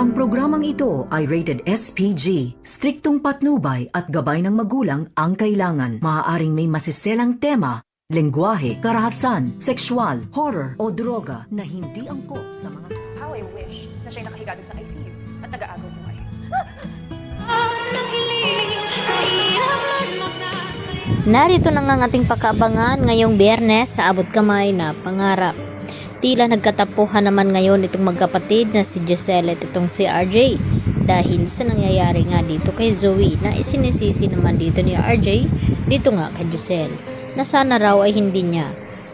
Ang programang ito ay rated SPG. Striktong patnubay at gabay ng magulang ang kailangan. Maaaring may masiselang tema, lengguwahe, karahasan, sexual, horror o droga na hindi angkop sa mga... How I wish na siya'y nakahiga dun sa ICU at nag-aagaw buhay. Narito na nga ang ating pakaabangan ngayong Biyernes sa Abot Kamay na Pangarap. Tila nagkatapuhan naman ngayon itong magkapatid na si Giselle at itong si RJ dahil sa nangyayari nga dito kay Zoe na isinisisi naman dito ni RJ dito nga kay Giselle na sana raw ay hindi niya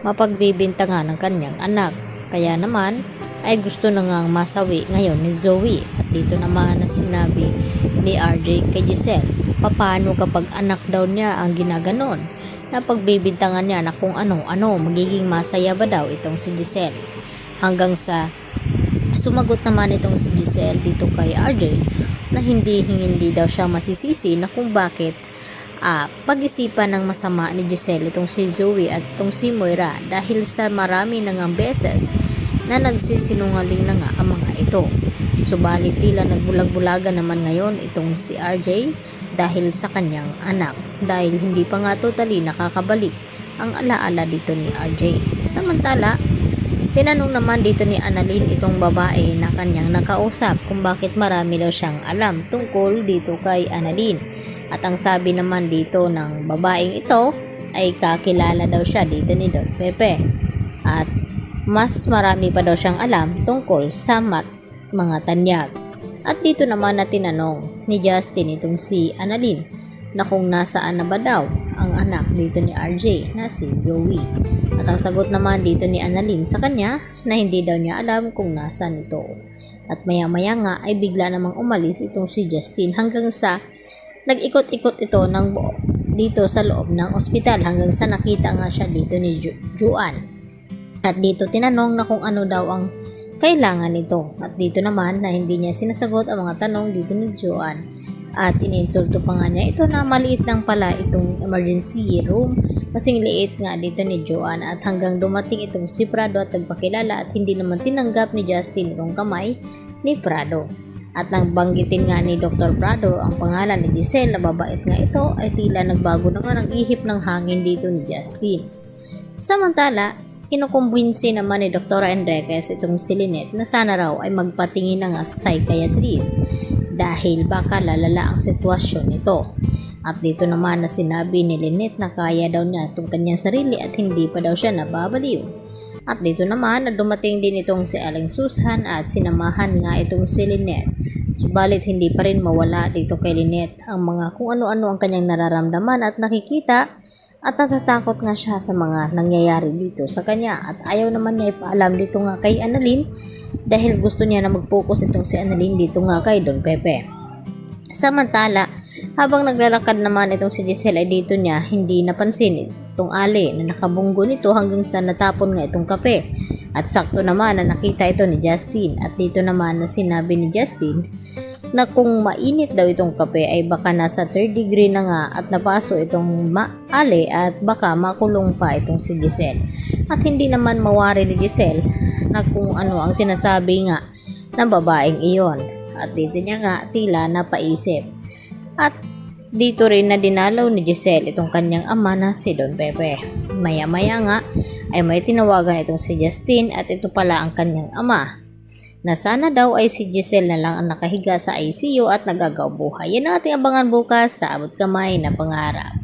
mapagbibintangan ng kanyang anak. Kaya naman ay gusto na ngang masawi ngayon ni Zoe at dito naman na sinabi ni RJ kay Giselle paano kapag anak daw niya ang ginaganon na pagbibintangan niya na kung ano-ano, magiging masaya ba daw itong si Giselle. Hanggang sa sumagot naman itong si Giselle dito kay RJ na hindi daw siya masisisi na kung bakit pag-isipan ng masama ni Giselle itong si Zoe at itong si Moira dahil sa marami na ngang beses na nagsisinungaling na nga ang mga ito. Subalit tila nagbulag-bulagan naman ngayon itong si RJ dahil sa kanyang anak dahil hindi pa nga totally nakakabalik ang alaala dito ni RJ. Samantala, tinanong naman dito ni Annalyn itong babae na kanyang nakausap kung bakit marami daw siyang alam tungkol dito kay Annalyn. At ang sabi naman dito ng babaeng ito ay kakilala daw siya dito ni Don Pepe. At mas marami pa daw siyang alam tungkol sa mga tanyag. At dito naman na tinanong ni Justin itong si Annalyn na kung nasaan na ba daw ang anak dito ni RJ na si Zoe. At ang sagot naman dito ni Annalyn sa kanya na hindi daw niya alam kung nasaan ito. At maya-maya nga ay bigla namang umalis itong si Justin hanggang sa nag-ikot-ikot ito ng buo dito sa loob ng ospital hanggang sa nakita nga siya dito ni Juan. At dito tinanong na kung ano daw ang kailangan nito. At dito naman na hindi niya sinasagot ang mga tanong dito ni Joan. At ininsulto pa nga niya ito na maliit lang pala itong emergency room kasing liit nga dito ni Joan at hanggang dumating itong si Prado at nagpakilala at hindi naman tinanggap ni Justin itong kamay ni Prado. At nang banggitin nga ni Dr. Prado ang pangalan ni Giselle na babait nga ito ay tila nagbago naman ang ihip ng hangin dito ni Justin. Samantala, kinukumbinsi naman ni Dr. Enriquez itong si Lynette na sana raw ay magpatingin na nga sa psychiatrist dahil baka lalala ang sitwasyon nito. At dito naman na sinabi ni Lynette na kaya daw niya itong kanyang sarili at hindi pa daw siya nababaliw. At dito naman na dumating din itong si Aling Susan at sinamahan nga itong si Lynette. Subalit hindi pa rin mawala dito kay Lynette ang mga kung ano-ano ang kanyang nararamdaman at nakikita. At natatakot nga siya sa mga nangyayari dito sa kanya at ayaw naman niya ipaalam dito nga kay Annalyn dahil gusto niya na mag-focus itong si Annalyn dito nga kay Don Pepe. Samantala, habang naglalakad naman itong si Giselle ay dito niya hindi napansin itong Ali na nakabunggo nito hanggang sa natapon nga itong kape. At sakto naman na nakita ito ni Justin at dito naman na sinabi ni Justin na kung mainit daw itong kape ay baka nasa 3rd degree na nga at napaso itong Ali at baka makulong pa itong si Giselle. At hindi naman mawari ni Giselle na kung ano ang sinasabi nga ng babaeng iyon. At dito niya nga tila napaisip. At dito rin na dinalaw ni Giselle itong kanyang ama na si Don Pepe. Maya-maya nga ay may tinawagan itong si Justin at ito pala ang kanyang ama. Na sana daw ay si Giselle na lang ang nakahiga sa ICU at nagagaw buhay. Yan ang ating abangan bukas sa Abot Kamay na Pangarap.